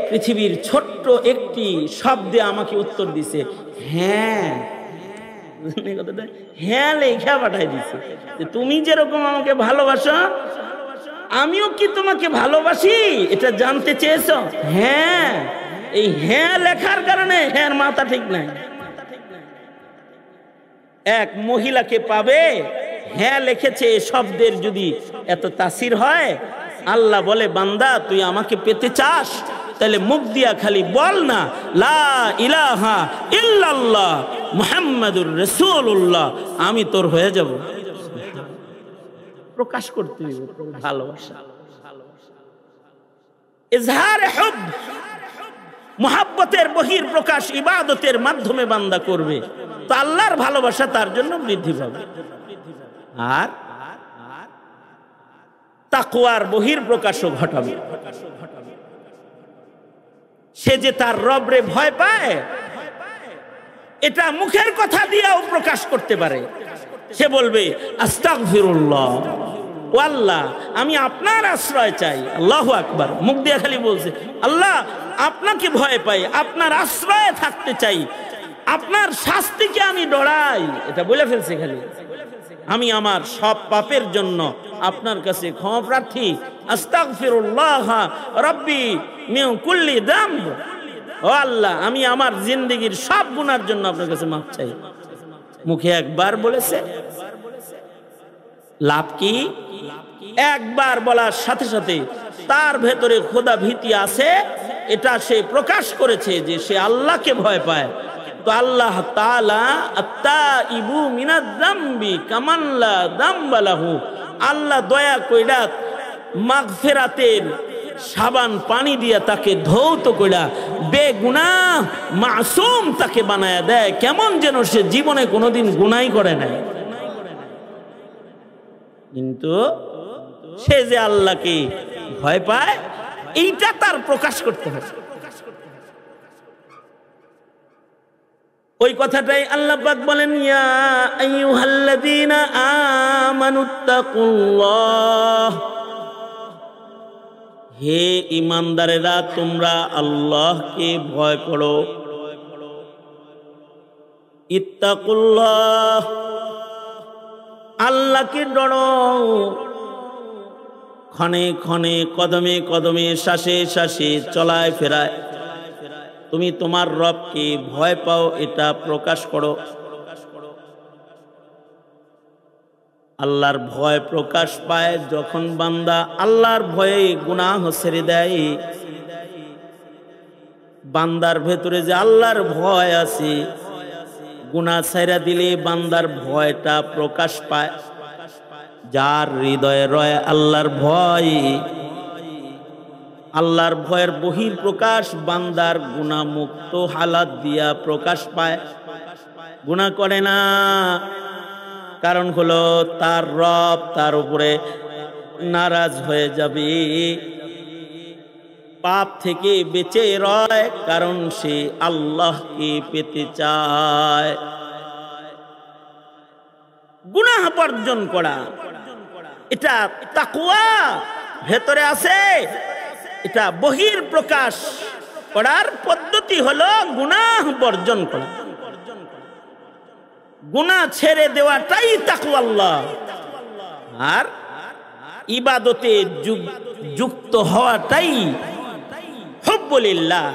পৃথিবীর ছোট্ট একটি শব্দে আমাকে উত্তর দিছে হ্যাঁ। হ্যাঁ লেখা পাঠাই দিছে যে তুমি যেরকম আমাকে ভালোবাসো আমিও কি তোমাকে ভালোবাসি, এটা জানতে চেয়েছ? হ্যাঁ। এই হ্যাঁ লেখার কারণে হ্যাঁ মাথা ঠিক নাই। এক মহিলাকে পাবে, হ্যাঁ লিখেছে, শব্দের যদি এত তাসির হয়, আল্লাহ বলে বান্দা তুই আমাকে পেতে চাস, তাহলে মুখ দিয়া খালি বল না লা ইলাহা ইল্লাল্লাহ মুহাম্মাদুর রাসূলুল্লাহ, আমি তোর হয়ে যাব। প্রকাশ করতে হবে ভালোবাসা, ইজহারে হুব, মুহাব্বতের বহির প্রকাশ ইবাদতের মাধ্যমে বান্দা করবে, তো আল্লাহর ভালোবাসা তার জন্য বৃদ্ধি পাবে। আর তাকওয়ার বহির প্রকাশও ঘটাবে। সে যে তার রবরে ভয় পায়, এটা মুখের কথা দিয়েও প্রকাশ করতে পারে। সে বলবে আস্তাগফিরুল্লাহ, ও আল্লাহ আমি আপনার আশ্রয় চাই। আল্লাহু আকবার, মুখ দিয়ে খালি বলছে আল্লাহ আপনাকে ভয় পাই, আপনার আশ্রয়ে থাকতে চাই, আপনার শাস্তিকে আমি ডরাই। এটা বলে ফেলছে খালি। আমি আমার সব পাপের জন্য আপনার কাছে ক্ষমা প্রার্থী। আস্তাগফিরুল্লাহ রাব্বি মিন কুল্লি যামব, ও আল্লাহ আমি আমার জিন্দেগীর সব গুনার জন্য আপনার কাছে মাফ চাই। মুখে একবার বলেছে, লাভ কি? একবার বলার সাথে সাথে তার ভেতরে খোদা ভীতি আছে, এটা সে প্রকাশ করেছে যে সে আল্লাহকে ভয় পায়। তো আল্লাহ তাআলা আত্তাইবু মিনাজ যামবি কামান লা যামবা লাহু, আল্লাহ দয়া কইরা মাগফিরাতের সাবান পানি দিয়া তাকে ধৌত কইরা বেগুনাহ মাসুম তাকে বানায়া দেয়, কেমন যেন সে জীবনে কোনোদিন গুনাহ করে নাই। কিন্তু সে যে আল্লাহকে ভয় পায়, এইটা তার প্রকাশ করতে হবে। ওই কথাটাই আল্লাহ পাক বলেন ইয়া আইয়ুহাল্লাযীনা আমানুত্তাকুল্লাহ, হে ঈমানদারেরা তোমরা আল্লাহকে ভয় করো। ইত্তাকুল্লাহ, আল্লাহকে ডরো। ক্ষণে ক্ষণে কদমে কদমে শ্বাসে শ্বাসে চলায় ফেরায় তুমি তোমার রবকে ভয় পাও, এটা প্রকাশ করো। আল্লাহর ভয় প্রকাশ পায় যখন বান্দা আল্লাহর ভয়ে গুনাহ ছেড়ে দেয়। বান্দার ভেতরে যে আল্লাহর ভয় আছে, গুনাহ ছেড়ে দিলে বান্দার ভয়টা প্রকাশ পায়। যার হৃদয়ে রয় আল্লাহর ভয়, আল্লাহর ভয়ের বহির প্রকাশ বান্দার গুনাহমুক্ত হালাত দিয়া প্রকাশ পায়। গুনাহ করে না, কারণ হলো তার রব তার উপরে নারাজ হয়ে যাবে। পাপ থেকে বেঁচে রয়, কারণ সে আল্লাহকে পেতে চায়। গুনাহ বর্জন করা, এটা তাকওয়া ভেতরে আছে। এটা বহির প্রকাশ করার পদ্ধতি হলো গুনাহ বর্জন করা। গুনাহ ছেড়ে দেওয়াটাই তাকওয়াল্লাহ। আর ইবাদতে যুক্ত হওয়াটাই হুব্বুলিল্লাহ।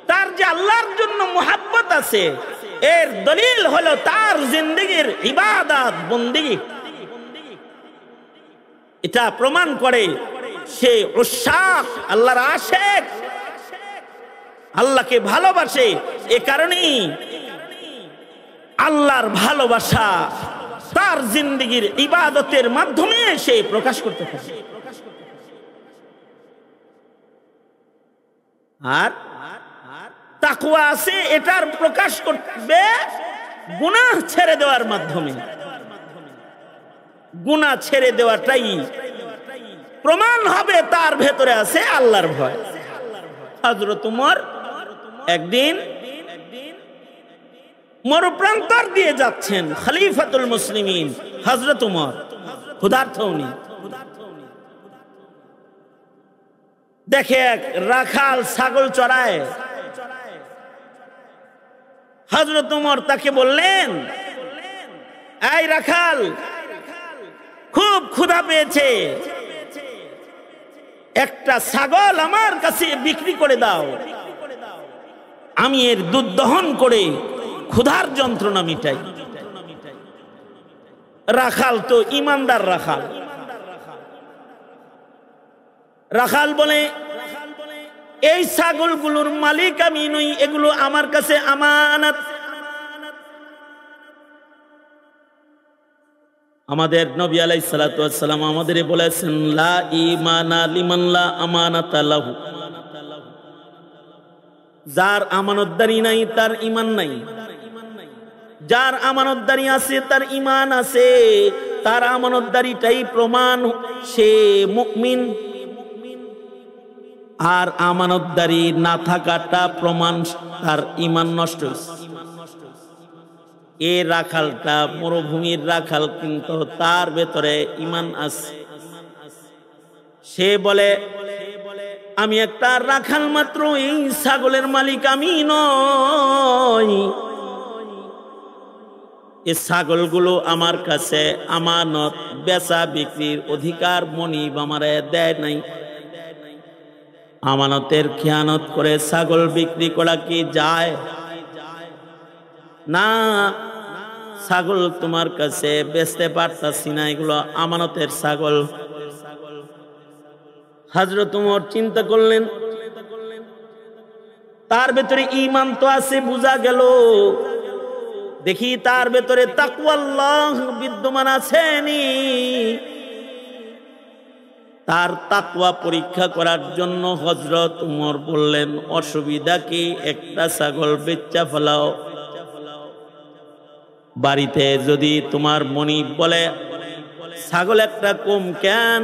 তার যে আল্লাহর জন্য মুহাব্বত আছে, এর দলিল হলো তার জিন্দেগীর ইবাদত বন্দেগী। এটা প্রমাণ করে সে উশাক, আল্লাহর আশেক, আল্লাহকে ভালোবাসে। এ কারণেই আল্লাহর ভালোবাসা তার জিন্দেগীর ইবাদতের মাধ্যমে সে প্রকাশ করতে পারে। আর তাকওয়া আছে, এটার প্রকাশ করবে গুনাহ ছেড়ে দেওয়ার মাধ্যমে। গুনাহ ছেড়ে দেওয়াটাই প্রমাণ হবে তার ভেতরে আছে আল্লাহর ভয়। হযরত ওমর একদিন মরুপ্রান্তর দিয়ে যাচ্ছেন, খলিফাতুল মুসলিমিন হযরত ওমর ক্ষুধার্ত উনি। দেখে এক রাখাল ছাগল চড়ায়। হযরত ওমর তাকে বললেন, এই রাখাল, খুব ক্ষুধা পেয়েছে, একটা ছাগল আমার কাছে বিক্রি করে দাও, আমি এর দুধ দহন করে ক্ষুধার যন্ত্রণা মিটাই। রাখাল তো ইমানদার রাখাল। রাখাল বলে, এই ছাগলগুলোর মালিক আমি নই, এগুলো আমার কাছে আমানত। আমাদের নবী আলাইহিস সালাতু ওয়াস সালাম আমাদের বলেছেন, লা ঈমানা লিমান লা আমানাতা লাহু। যার আমানতদারি নাই তার ঈমান নাই, যার আমানতদারি আছে তার ঈমান আছে। তার আমানতদারিটাই প্রমাণ সে মুমিন, আর আমানতদারি না থাকাটা প্রমাণ তার ঈমান নষ্ট হয়েছে। এ রাখালটা মরুভূমির রাখাল, কিন্তু তার ভেতরে ঈমান আছে। সে বলে, আমি একটা রাখাল মাত্র, এই ছাগলের মালিক আমি নই। এই ছাগলগুলো আমার কাছে আমানত, বেচা বিক্রির অধিকার মনিব আমারে দেয় নাই। আমানতের খেয়ানত করে ছাগল বিক্রি করা কি যায়? না, ছাগল তোমার কাছে বেচতে পারতাছি না, এগুলো আমানতের ছাগল। হযরত ওমর চিন্তা করলেন, তার ভেতরে ঈমান তো আছে, বুঝা গেল। দেখি তার ভেতরে তাকওয়াল্লাহ বিদ্যমান আছেনি। তার তাকওয়া পরীক্ষা করার জন্য হযরত ওমর বললেন, অসুবিধা কি, একটা ছাগল বেচা ফেলাও। বাড়িতে যদি তোমার মনিব বলে, ছাগল একটা কম কেন,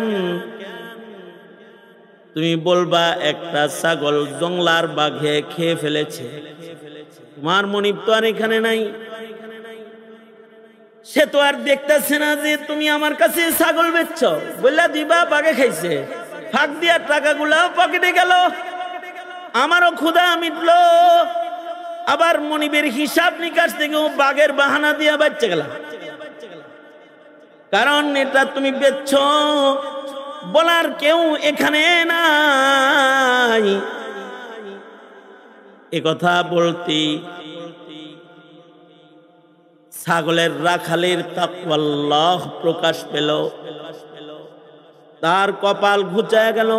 তুমি বলবা একটা ছাগল জংলার বাঘে খেয়ে ফেলেছে। তোমার মনিব তো আর এখানে নাই, সে তো আর দেখতেছে না যে তুমি আমার কাছে ছাগল বেচছ। বললা দিবা, বাঘে খাইছে, ফাঁক দিয়া টাকাগুলা পকেটে গেল, আমারও ক্ষুধা মিটলো, আবার মনিবের হিসাব নিকাশ থেকেও বাঘের বাহানা দিয়া বাচ্চা গেল। কারণ এটা তুমি বেচছ বলার কেউ এখানে নাই। একথা বলতে ছাগলের রাখালের তাকওয়াল্লাহ প্রকাশ পেল। তার কপাল ঘুচায় গেল।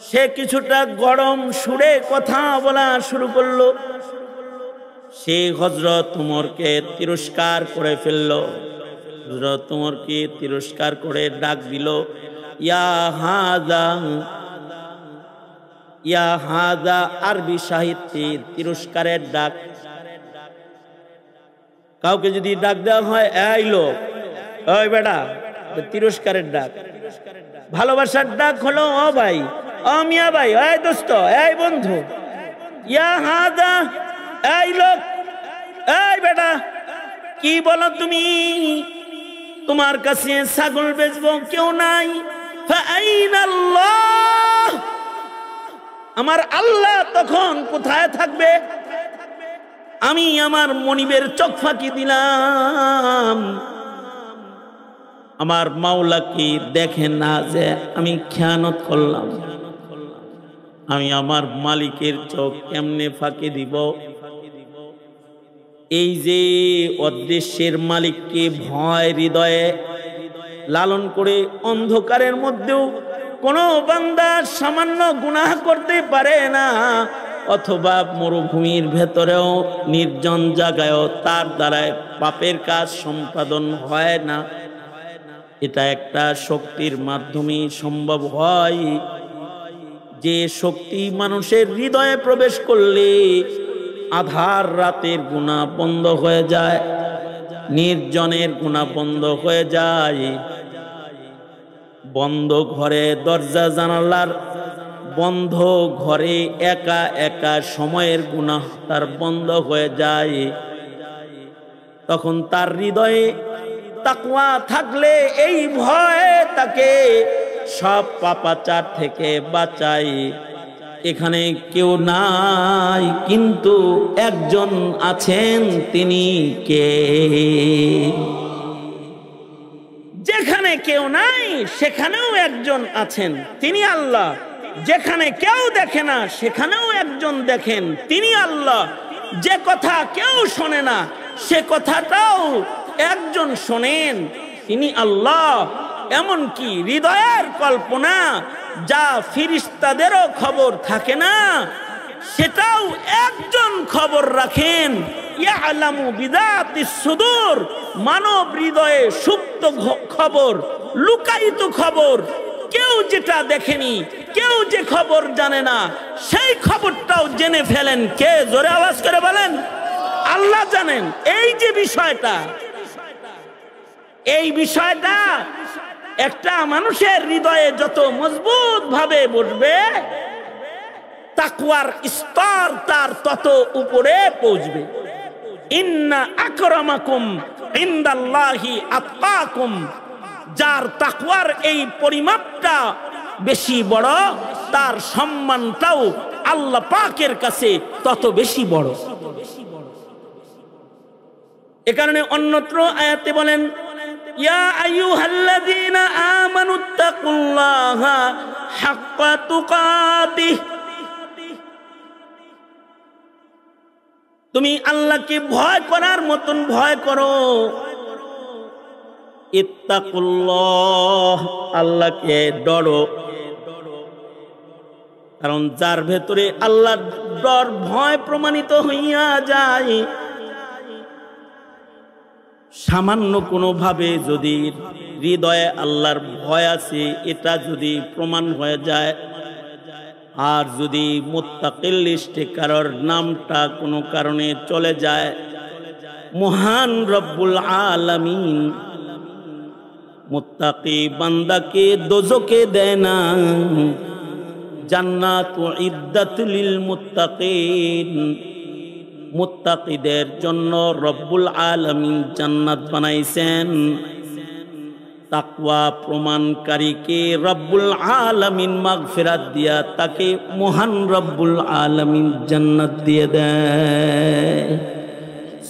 সে কিছুটা গরম সুরে কথা বলা শুরু করলো। সে হযরত উমরকে তিরস্কার করে ফেলল। হযরত উমরকে তিরস্কার করে ডাক দিল, ইয়া হাযা, ইয়া হাযা। আরবি সাহিত্যের তিরস্কারের ডাক। কাউকে যদি ডাক দেওয়া হয়, এই লোক, ওই বেটা, তিরস্কারের ডাক। ভালোবাসার ডাক হলো, ও ভাই, ও মিয়া ভাই, এই দোস্ত, এই বন্ধু। ইয়া হাযা, এই লোক, এই বেটা, কি বলো তুমি? তোমার কাছে ছাগল বেচবো কেউ নাই। ফাআইনাল্লাহ, আমার আল্লাহ তখন কোথায় থাকবে? আমি আমার মনিবের চোখ ফাঁকি দিলাম। আমার মাওলা কি দেখেন না যে আমি খেয়ানত করলাম? আমি আমার মালিকের চোখ কেমনে ফাঁকি দিব? এই যে অদৃশ্যের মালিককে ভয় হৃদয়ে লালন করে অন্ধকারের মধ্যেও কোনো বান্দা সামান্য গুনাহ করতে পারে না, অথবা মরুভূমির ভেতরেও নির্জন জায়গায়ও তার দ্বারায় পাপের কাজ সম্পাদন হয় না। এটা একটা শক্তির মাধ্যমে সম্ভব হয়, যে শক্তি মানুষের হৃদয়ে প্রবেশ করলে আধার রাতের গুনাহ বন্ধ হয়ে যায়, নির্জনের গুনাহ বন্ধ হয়ে যায়। বন্ধ ঘরে দরজা জানালার বন্ধ ঘরে একা একা সময়ের গুনাহ তার বন্ধ হয়ে যায়। তখন তার হৃদয়ে তাকওয়া থাকলে এই ভয় তাকে সব পাপাচার থেকে বাঁচায়। এখানে কেউ নাই, কিন্তু একজন আছেন। তিনি কে? যেখানে কেউ নাই সেখানেও একজন আছেন, তিনি আল্লাহ। যেখানে কেউ দেখে না সেখানেও একজন দেখেন, তিনি আল্লাহ। যে কথা কেউ শোনে না সে কথাটাও একজন শোনেন, তিনি আল্লাহ। এমনকি হৃদয়ের কল্পনা যা ফিরিস্তাদেরও খবর থাকে না, সেটাও একজন খবর রাখেন। ইয়ালামু বিযাতিস সুদূর, মানব হৃদয়ে সুপ্ত খবর, লুকায়িত খবর, কেউ যেটা দেখেনি, কেউ যে খবর জানে না, সেই খবরটাও জেনে ফেলেন কে? জোরে আওয়াজ করে বলেন, আল্লাহ জানেন। এই যে বিষয়টা, এই বিষয়টা একটা মানুষের হৃদয়ে যত মজবুত ভাবে বসবে, তাকওয়ার স্তর তার তত উপরে পৌঁছবে। ইন্না আকরামাকুম ইনদাল্লাহি আতকাকুম, যার তাকওয়ার এই পরিমাপটা বেশি বড়, তার সম্মানটাও আল্লাহ পাকের কাছে তত বেশি বড়। এ কারণে অন্যত্র আয়াতে বলেন, ইয়া আইয়ুহাল্লাযীনা আমানুত্তাকুল্লাহা হাক্কা তুকাতিহ, তুমি আল্লাহকে ভয় করার মতন ভয় করো। ইত্তাকুল্লাহ, আল্লাহকে ডরো। কারণ যার ভেতরে আল্লাহর ডর ভয় প্রমাণিত হইয়া যায়, সামান্য কোনো ভাবে যদি হৃদয়ে আল্লাহর ভয় আছে এটা যদি প্রমাণ হয়ে যায়, আর যদি মুত্তাকিল লিস্টে কারোর নামটা কোনো কারণে চলে যায়, মহান রব্বুল আলামিন মুত্তাকি বান্দাকে দোজকে দেয় না, জান্নাত উইদ্দাতুল লিল মুত্তাকিন, মুত্তাকিদের জন্য রব্বুল আলামিন জান্নাত বানাইছেন। তাকওয়া প্রমাণকারীকে রব্বুল আলামিন মাগফিরাত দিয়া তাকে মহান রব্বুল আলামিন জান্নাত দিয়ে দেয়।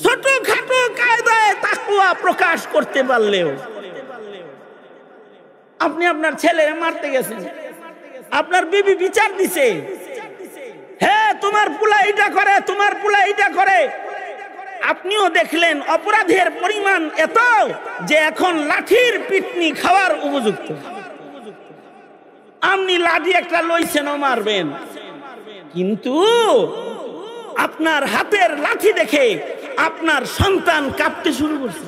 ছোটখাটো কায়দায় তাকওয়া প্রকাশ করতে পারলেও, আপনি আপনার ছেলে মারতে গেছেন, আপনার বিবি বিচার দিছে, হ্যাঁ তোমার পুলা এটা করে, তোমার পুলা এটা করে। আপনিও দেখলেন অপরাধের পরিমাণ এত যে এখন লাঠির পিটনি খাওয়ার উপযুক্ত। আপনি লাঠি একটা লইছেন মারবেন, কিন্তু আপনার হাতের লাঠি দেখে আপনার সন্তান কাঁপতে শুরু করছে।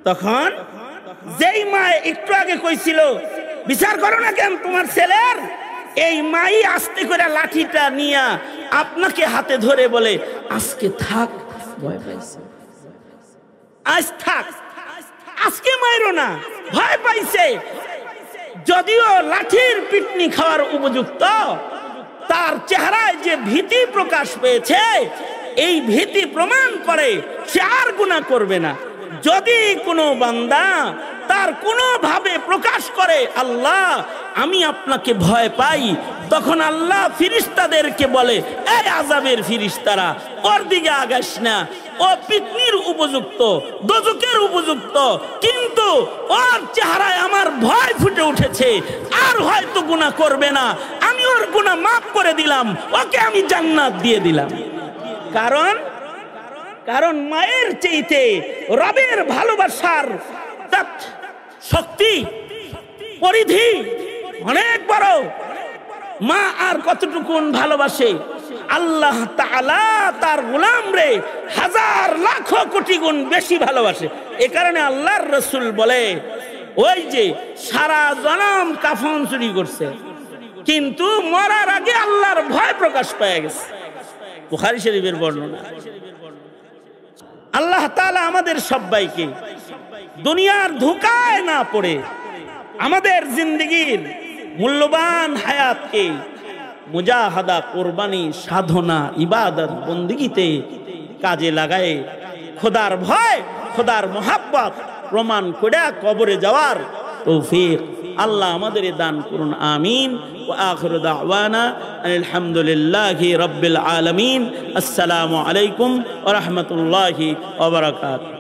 তখন যেই মা একটু আগে কইছিল বিচার করো না কেন তোমার ছেলের, এই মাই আস্তে করে লাঠিটা নিয়ে আপনাকে হাতে ধরে বলে আজকে থাক, ভয় পাইছে, আজ থাক, আজকে মাইরো না, ভয় পাইছে। যদিও লাঠির পিটনি খাওয়ার উপযুক্ত, তার চেহারায় যে ভীতি প্রকাশ পেয়েছে, এই ভীতি প্রমাণ করে সে আর গুনাহ করবে না। যদি কোনো বান্দা তার কোনো ভাবে প্রকাশ করে আল্লাহ আমি আপনাকে ভয় পাই, তখন আল্লাহ ফিরিস্তাদেরকে বলে এই আযাবের ফিরিস্তারা ওর দিকে আগাস না, ও পিটনির উপযুক্ত, দোজখের উপযুক্ত, কিন্তু ওর চেহারায় আমার ভয় ফুটে উঠেছে, আর হয়তো গুনাহ করবে না, আমি ওর গুনাহ মাফ করে দিলাম, ওকে আমি জান্নাত দিয়ে দিলাম। কারণ মায়ের চাইতে রবের ভালোবাসার শক্তি পরিধি অনেক বড়। মা আর কতটুকুন ভালোবাসে, আল্লাহ তাআলা তার গোলামরে হাজার লাখ কোটি গুণ বেশি ভালোবাসে। এ কারণে আল্লাহর রাসূল বলে ওই যে সারা জনম কাফন চুরি করছে, কিন্তু মরার আগে আল্লাহর ভয় প্রকাশ পেয়ে গেছে। বুখারী শরীফের বর্ণনা। আল্লাহ তাআলা আমাদের সবাইকে দুনিয়ার ধোঁকায় না পড়ে আমাদের জিন্দেগির মূল্যবান হায়াতকে মুজাহাদা, কোরবানি, সাধনা, ইবাদত, বন্দেগীতে কাজে লাগায় খোদার ভয়, খোদার মহাব্বত প্রমাণ করে কবরে যাওয়ার তৌফিক আল্লাহ আমাদের দান করুন। আমিন। ওয়া আখিরু দাওয়ানা আলহামদুলিল্লাহি রাব্বিল আলামিন। আসসালামু আলাইকুম ওয়া রাহমাতুল্লাহি ওয়া বারাকাতুহু।